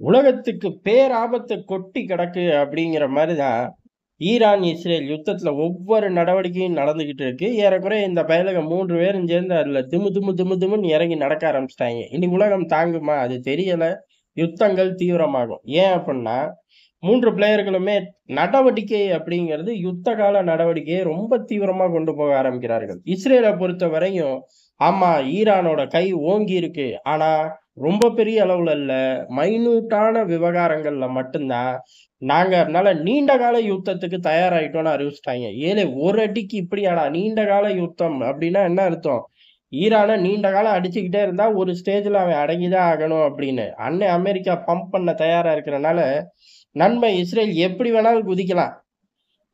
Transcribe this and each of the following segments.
உலகத்துக்கு பேராபத்து கொட்டி கிடக்கு அப்படிங்கிற மாதிரி தான் ஈரான் இஸ்ரேல் யுத்தத்துல ஒவ்வொரு நடவடிக்கையும் நடந்துகிட்டு இருக்கு. ஏறக்குறைய இந்த பயலுக 3 பேரும் சேர்ந்து அதுல திமு திமு திமு திமுன்னு இறங்கி நடக்க ஆரம்பிச்சிட்டாங்க. இனி உலகம் தாங்குமா? அது தெரியல. யுத்தங்கள் தீவிரமாகும். ஏன் அப்படின்னா 3 பிளேயர்களுமே நடவடிக்கை அப்படிங்கிறது யுத்த கால நடவடிக்கையை ரொம்ப தீவிரமா கொண்டு போக ஆரம்பிக்கிறார்கள். இஸ்ரேலை பொறுத்த வரையும் ஆமா ஈரானோட கை ஓங்கி இருக்கு. ஆனா ரொம்ப பெரிய அளவுல இல்ல. மைனூட்டான விவகாரங்கள்ல மட்டும்தான் நாங்க அதனால நீண்ட கால யுத்தத்துக்கு தயாராயிட்டோம்னு அறிவிச்சுட்டாங்க. ஏலே ஒரு அடிக்கு இப்படியாடா நீண்ட கால யுத்தம் அப்படின்னா என்ன அர்த்தம்? ஈரான நீண்ட காலம் அடிச்சுக்கிட்டே இருந்தா ஒரு ஸ்டேஜ்ல அவன் அடங்கிதான் ஆகணும் அப்படின்னு. அண்ணன் அமெரிக்கா பம்ப் பண்ண தயாரா இருக்கிறனால நண்பன் இஸ்ரேல் எப்படி வேணாலும் குதிக்கலாம்.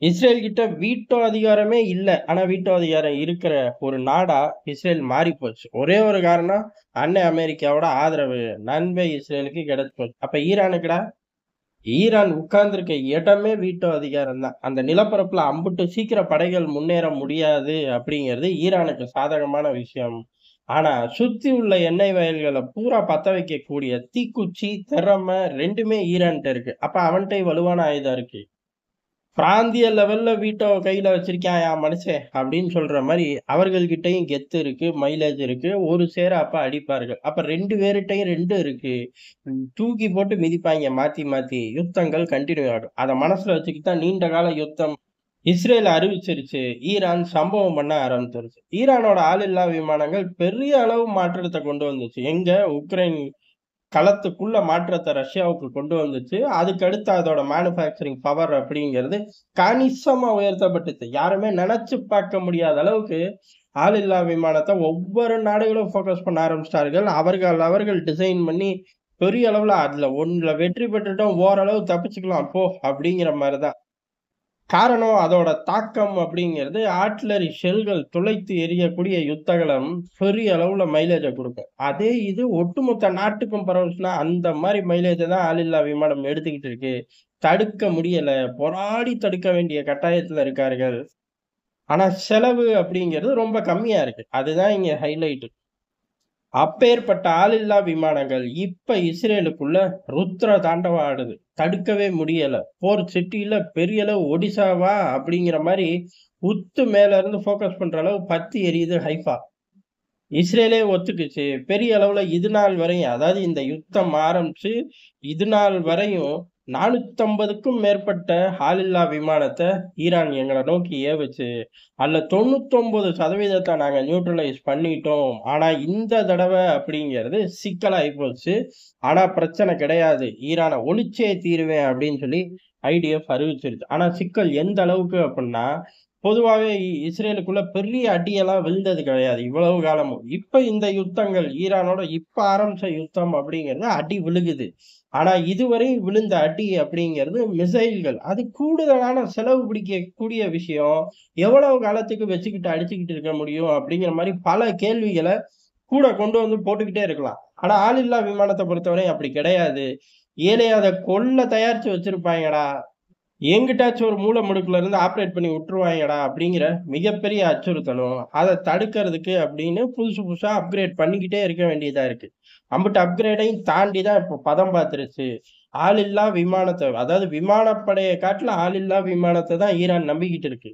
இஸ்ரேல் கிட்ட வீட்டோ அதிகாரமே இல்ல. ஆனா வீட்டோ அதிகாரம் இருக்கிற ஒரு நாடா இஸ்ரேல் மாறிப் போச்சு. ஒரே ஒரு காரணம், அண்ணன் அமெரிக்காவோட ஆதரவு நண்பன் இஸ்ரேலுக்கு கிடைச்சு போச்சு. அப்ப ஈரானுக்குடா? ஈரான் உட்கார்ந்திருக்க இடமே வீட்டோ அதிகாரம் தான். அந்த நிலப்பரப்புல அம்புட்டு சீக்கிரம் படைகள் முன்னேற முடியாது அப்படிங்கிறது ஈரானுக்கு சாதகமான விஷயம். ஆனா சுத்தி உள்ள எண்ணெய் வயல்களை பூரா பத்த வைக்கக்கூடிய தீக்குச்சி, திறமை 2மே ஈரான்ட்ட இருக்கு. அப்ப அவன்கிட்ட வலுவான ஆயுதம் இருக்கு. பிராந்திய லெவல்ல வீட்டோ கையில வச்சிருக்கான் என் மனுஷன் அப்படின்னு சொல்ற மாதிரி அவர்கள்கிட்டயும் கெத்து இருக்கு, மைலேஜ் இருக்கு. ஒரு சேர அப்ப அடிப்பார்கள். அப்ப 2 பேருகிட்டயும் 2 இருக்கு. தூக்கி போட்டு மிதிப்பாங்க மாத்தி மாத்தி. யுத்தங்கள் கண்டினியூ ஆகும். அத மனசுல வச்சுக்கிட்டு தான் நீண்ட கால யுத்தம் இஸ்ரேல் அறிவிச்சிருச்சு. ஈரான் சம்பவம் பண்ண ஆரம்பிச்சிருச்சு. ஈரானோட ஆளில்லா விமானங்கள் பெரிய அளவு மாற்றத்தை கொண்டு வந்துச்சு. எங்க உக்ரைன் களத்துக்குள்ள மாற்றத்தை ரஷ்யாவுக்கு கொண்டு வந்துச்சு. அதுக்கு அடுத்து அதோட மேனுஃபேக்சரிங் பவர் அப்படிங்கிறது கணிசமா உயர்த்தப்பட்டுச்சு. யாருமே நினைச்சு பார்க்க முடியாத அளவுக்கு ஆளில்லா விமானத்தை ஒவ்வொரு நாடுகளும் ஃபோக்கஸ் பண்ண ஆரம்பிச்சிட்டார்கள். அவர்கள் டிசைன் பண்ணி பெரிய அளவுல அதுல ஒண்ணுல வெற்றி பெற்றுட்டோம், ஓரளவு தப்பிச்சுக்கலாம் போ அப்படிங்கிற மாதிரிதான். காரணம் அதோட தாக்கம் அப்படிங்கிறது ஆர்ட்டிலரி ஷெல்கள் துளைத்து எறியக்கூடிய யுத்தகலம் பெரிய அளவுல மைலேஜ கொடுக்கும். அதே இது ஒட்டுமொத்த நாட்டுக்கும் பரவுச்சுன்னா அந்த மாதிரி மைலேஜ தான் ஆளில்லா விமானம் எடுத்துக்கிட்டு இருக்கு. தடுக்க முடியல. போராடி தடுக்க வேண்டிய கட்டாயத்துல இருக்கார்கள். ஆனா செலவு அப்படிங்கிறது ரொம்ப கம்மியா இருக்கு. அதுதான் இங்க ஹைலைட். அப்பேற்பட்ட ஆளில்லா விமானங்கள் இப்ப இஸ்ரேலுக்குள்ள ருத்ர தாண்டவம் ஆடுது. தடுக்கவே முடியல. போர் சிட்டில பெரிய அளவு ஒடிசாவா அப்படிங்கிற மாதிரி உத்து மேல இருந்து ஃபோக்கஸ் பண்ற அளவு பத்தி எரியுது ஹைஃபா. இஸ்ரேலே ஒத்துக்குச்சு. பெரிய அளவுல இது நாள் வரையும் அதாவது இந்த யுத்தம் ஆரம்பிச்சு இது நாள் வரையும் 450க்கும் மேற்பட்ட ஆளில்லா விமானத்த ஈரான் எங்கள நோக்கி ஏவுச்சு. அதுல 99% நாங்க நியூட்ரலைஸ் பண்ணிட்டோம். ஆனா இந்த தடவ அப்படிங்கிறது சிக்கலாயி போச்சு. ஆனா பிரச்சனை கிடையாது. ஈரான ஒழிச்சே தீருவேன் அப்படின்னு சொல்லி ஐடிஎஃப் அறிவிச்சிருச்சு. ஆனா சிக்கல் எந்த அளவுக்கு அப்படின்னா, பொதுவாவே இஸ்ரேலுக்குள்ள பெரிய அடியெல்லாம் விழுந்தது கிடையாது இவ்வளவு காலமும். இப்ப இந்த யுத்தங்கள் ஈரானோட இப்ப ஆரம்பிச்ச யுத்தம் அப்படிங்கிறது அடி விழுகுது. ஆனா இதுவரை விழுந்த அடி அப்படிங்கிறது மிசைல்கள். அது கூடுதலான செலவு பிடிக்கக்கூடிய விஷயம். எவ்வளவு காலத்துக்கு வச்சுக்கிட்டு அடிச்சுக்கிட்டு இருக்க முடியும் அப்படிங்கிற மாதிரி பல கேள்விகளை கூட கொண்டு வந்து போட்டுக்கிட்டே இருக்கலாம். ஆனா ஆளில்லா விமானத்தை பொறுத்தவரை அப்படி கிடையாது. ஏலே அத கொல்ல தயாரிச்சு வச்சிருப்பாங்கடா. எங்கிட்டாச்சும் ஒரு மூலை முடுக்குல இருந்து ஆப்பரேட் பண்ணி விட்டுருவாங்கடா அப்படிங்கிற மிகப்பெரிய அச்சுறுத்தலும், அத தடுக்கிறதுக்கு அப்படின்னு புதுசு புதுசா அப்கிரேட் பண்ணிக்கிட்டே இருக்க வேண்டியதா இருக்கு. அம்புட்டு அப்கிரேடையும் தாண்டி தான் இப்போ பதம் பார்த்துருச்சு. ஆளில்லா விமானத்த அதாவது விமானப்படைய காட்டுல ஆளில்லா விமானத்த தான் ஈரான் நம்பிக்கிட்டு இருக்கு.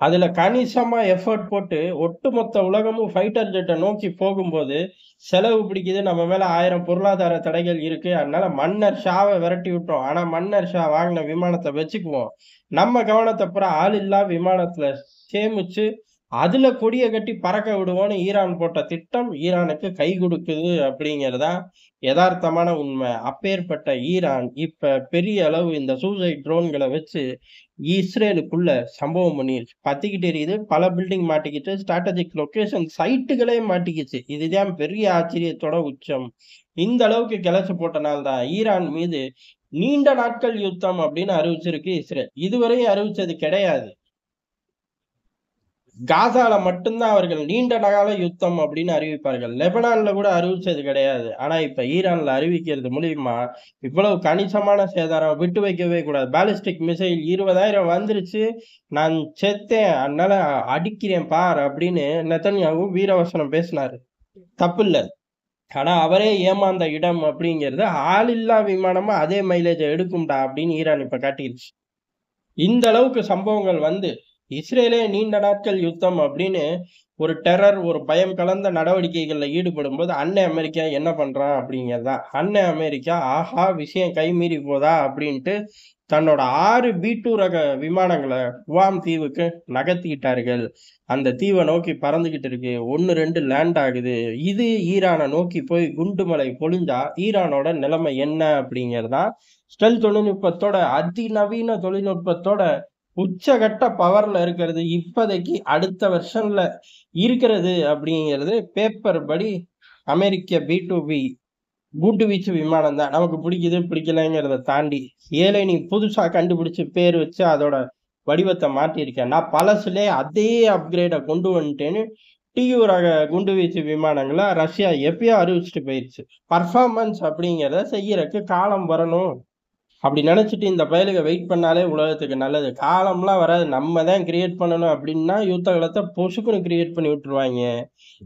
அதுல கணிசமா எஃபோர்ட் போட்டு ஒட்டுமொத்த உலகமும் ஃபைட்டர் ஜெட்ட நோக்கி போகும்போது, செலவு பிடிக்குது. நம்ம மேல 1000 பொருளாதார தடைகள் இருக்கு. அதனால மன்னர் ஷாவ விரட்டி விட்டோம். ஆனா மன்னர் ஷா வாங்குன விமானத்த வச்சுக்குவோம். நம்ம கவனத்த பூரா ஆளில்லா விமானத்துல சேமிச்சு, அதுல கொடிய கட்டி பறக்க விடுவோம்னு ஈரான் போட்ட திட்டம் ஈரானுக்கு கை குடுக்குது அப்படிங்கிறது தான் எதார்த்தமான உண்மை. அப்பேற்பட்ட ஈரான் இப்ப பெரிய அளவு இந்த சூசைட் ட்ரோன்கள வச்சு இஸ்ரேலுக்குள்ள சம்பவம் பண்ணிருச்சு. பத்திக்கிட்டு எரியுது. பல பில்டிங் மாட்டிக்கிச்சு. ஸ்ட்ராட்டஜிக் லொகேஷன் சைட்டுகளே மாட்டிக்கிச்சு. இதுதான் பெரிய ஆச்சரியத்தோட உச்சம். இந்த அளவுக்கு கிளச்சு போட்டனால தான் ஈரான் மீது நீண்ட நாட்கள் யுத்தம் அப்படின்னு அறிவிச்சிருக்கு இஸ்ரேல். இதுவரையும் அறிவிச்சது கிடையாது. காசால மட்டும்தான் அவர்கள் நீண்ட கால யுத்தம் அப்படின்னு அறிவிப்பார்கள். லெபனான்ல கூட அறிவிச்சது கிடையாது. ஆனா இப்ப ஈரான்ல அறிவிக்கிறது மூலியமா இவ்வளவு கணிசமான சேதாரம் விட்டு வைக்கவே கூடாது. பாலிஸ்டிக் மிசைல் 20,000 வந்துருச்சு. நான் செத்தேன். அதனால அடிக்கிறேன் பார் அப்படின்னு நெதன்யாகு வீரவசனம் பேசினாரு. தப்பில்ல. ஆனா அவரே ஏமாந்த இடம் அப்படிங்கிறது ஆளில்லா விமானமா அதே மைலேஜ எடுக்கும்டா அப்படின்னு ஈரான் இப்ப காட்டிருச்சு. இந்த அளவுக்கு சம்பவங்கள் வந்து, இஸ்ரேலே நீண்ட நாட்கள் யுத்தம் அப்படின்னு ஒரு டெரர், ஒரு பயம் கலந்த நடவடிக்கைகள்ல ஈடுபடும்போது, அண்ணன் அமெரிக்கா என்ன பண்றான் அப்படிங்கிறது தான். அண்ணன் அமெரிக்கா, ஆஹா! விஷயம் கைமீறி போதா அப்படின்ட்டு தன்னோட 6 B2 ரக விமானங்கள குவாம் தீவுக்கு நகர்த்திக்கிட்டார்கள். அந்த தீவ நோக்கி பறந்துகிட்டு இருக்கு. 1, 2 லேண்ட் ஆகுது. இது ஈரான நோக்கி போய் குண்டுமழை பொழிஞ்சா, ஈரானோட நிலைமை என்ன அப்படிங்கிறது தான் ஸ்டெல்த் தொழில்நுட்பத்தோட அதிநவீன தொழில்நுட்பத்தோட உச்சகட்ட பவர்ல இருக்கிறது. இப்போதைக்கு அடுத்த வெர்ஷன்ல இருக்கிறது அப்படிங்கிறது பேப்பர் படி அமெரிக்க B2B குண்டு வீச்சு விமானம் தான். நமக்கு பிடிக்குது, பிடிக்கலைங்கிறத தாண்டி. ஏலே நீ புதுசா கண்டுபிடிச்சு பேர் வச்சு அதோட வடிவத்த மாத்தியிருக்க. நான் பழசுலயே அதே அப்கிரேட கொண்டு வந்துட்டேன்னு TU ரக குண்டு வீச்சு விமானங்கள ரஷ்யா எப்பயோ அறிவிச்சுட்டு போயிருச்சு. பெர்ஃபார்மன்ஸ் அப்படிங்கிறத செய்யறக்கு காலம் வரணும். அப்படி நினைச்சிட்டு இந்த பயலுக வெயிட் பண்ணாலே உலகத்துக்கு நல்லது. காலம்லாம் வராது. நம்ம தான் கிரியேட் பண்ணணும் அப்படின்னா, யுத்த காலத்த பொசுக்குன்னு கிரியேட் பண்ணி விட்டுருவாய்ங்க.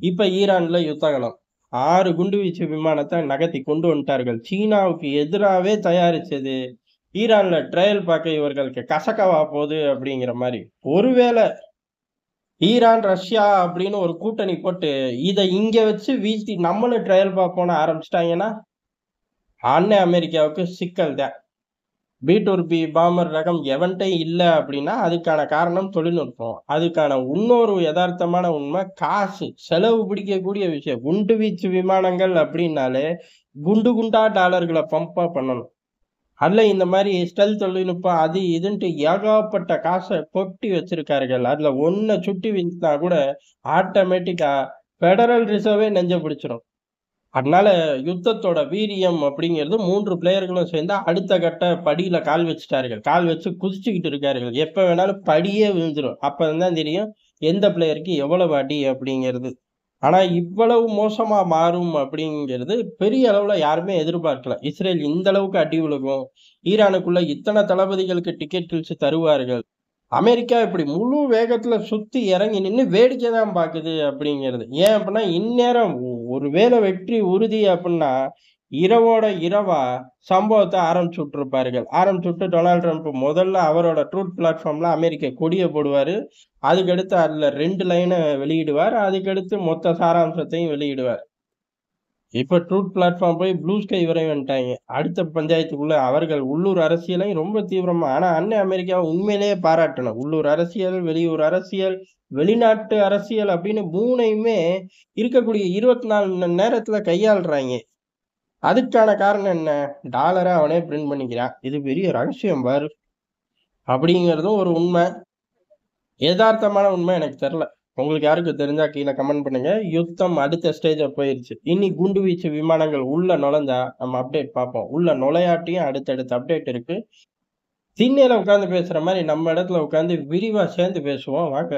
இப்ப ஈரான்ல யுத்த காலம். 6 குண்டுவீச்சு விமானத்த நகர்த்தி கொண்டு வந்துட்டார்கள். சீனாவுக்கு எதிராவே தயாரிச்சது. ஈரான்ல ட்ரையல் பார்க்க இவர்களுக்கு கசக்கவா போகுது அப்படிங்கிற மாரி. ஒருவேள ஈரான், ரஷ்யா அப்படின்னு ஒரு கூட்டணி போட்டு, இத இங்க வச்சு வீழ்த்தி நம்மளும் ட்ரையல் பார்ப்போம்னு ஆரம்பிச்சுட்டாங்கன்னா, அண்ணன் அமெரிக்காவுக்கு சிக்கல் தான். B2B பாம்பர் ரகம் எவன்ட்டயும் இல்ல அப்படின்னா, அதுக்கான காரணம் தொழில்நுட்பம். அதுக்கான இன்னொரு எதார்த்தமான உண்மை காசு. செலவு பிடிக்கக்கூடிய விஷயம். குண்டு வீச்சு விமானங்கள் அப்படின்னாலே, குண்டு குண்டா டாலர்கள பம்பா பண்ணணும். அதுல இந்த மாரி ஸ்டெல்த் தொழில்நுட்பம் அது இதுன்ட்டு ஏகப்பட்ட காச கொட்டி வச்சிருக்கார்கள். அதுல ஒண்ண சுட்டி வீழ்த்தினா கூட ஆட்டோமேட்டிக்கா ஃபெடரல் ரிசர்வே நெஞ்ச பிடிச்சிரும். அதனால யுத்தத்தோட வீரியம் அப்படிங்கிறது 3 பிளேயர்களும் சேர்ந்து அடுத்த கட்ட படியில கால் வச்சுட்டார்கள். கால் வச்சு குதிச்சுக்கிட்டு இருக்கார்கள். எப்ப வேணாலும் படியே விழுந்துரும். அப்பதான் தெரியும் எந்த பிளேயருக்கு எவ்வளவு அடி அப்படிங்கிறது. ஆனா இவ்வளவு மோசமா மாறும் அப்படிங்கிறது பெரிய அளவுல யாருமே எதிர்பார்க்கல. இஸ்ரேல் இந்த அளவுக்கு அடி விழுகும். ஈரானுக்குள்ள இத்தனை தளபதிகளுக்கு டிக்கெட் கிழிச்சு தருவார்கள். அமெரிக்கா இப்படி முழு வேகத்துல சுத்தி இறங்கி நின்னு வேடிக்கை தான் பாக்குது அப்படிங்கிறது. ஏன் அப்படின்னா இந்நேரம் ஒருவேளை வெற்றி உறுதி அப்படின்னா இரவோட இரவா சம்பவத்தை ஆரம்பிச்சு விட்டுருப்பார்கள். ஆரம்பிச்சு விட்டு டொனால்டு ட்ரம்ப் முதல்ல அவரோட ட்ரூத் பிளாட்ஃபார்ம்ல அமெரிக்க கொடியை போடுவாரு. அதுக்கடுத்து அதுல 2 லைனை வெளியிடுவார். அதுக்கடுத்து மொத்த சாராம்சத்தையும் வெளியிடுவார். இப்ப ட்ரூத் பிளாட்ஃபார்ம் போய் ப்ளூ ஸ்கை வரை வந்துட்டாங்க. அடுத்த பஞ்சாயத்துக்குள்ள அவர்கள் உள்ளூர் அரசியலையும் ரொம்ப தீவிரமா ஆனா அண்ணன் அமெரிக்காவை உண்மையிலேயே பாராட்டணும். உள்ளூர் அரசியல், வெளியூர் அரசியல், வெளிநாட்டு அரசியல் அப்படின்னு 3யுமே இருக்கக்கூடிய 24 மணி நேரத்துல கையாளுறாங்க. அதுக்கான காரணம் என்ன? டாலரை அவனே பிரிண்ட் பண்ணிக்கிறான். இது பெரிய ரகசியம் பாரு அப்படிங்கிறதும் ஒரு உண்மை. யதார்த்தமான உண்மை எனக்கு தெரியல. உங்களுக்கு யாருக்கு தெரிஞ்சா கீழே கமெண்ட் பண்ணுங்க. யுத்தம் அடுத்த ஸ்டேஜ போயிருச்சு. இனி குண்டு வீச்சு விமானங்கள் உள்ள நுழைஞ்சா நம்ம அப்டேட் பார்ப்போம். உள்ள நுழையாட்டியும் அடுத்தடுத்த அப்டேட் இருக்கு. திண்ணையில உட்கார்ந்து பேசுற மாதிரி நம்ம இடத்துல உட்கார்ந்து விரிவா சேர்ந்து பேசுவோம் வாங்க.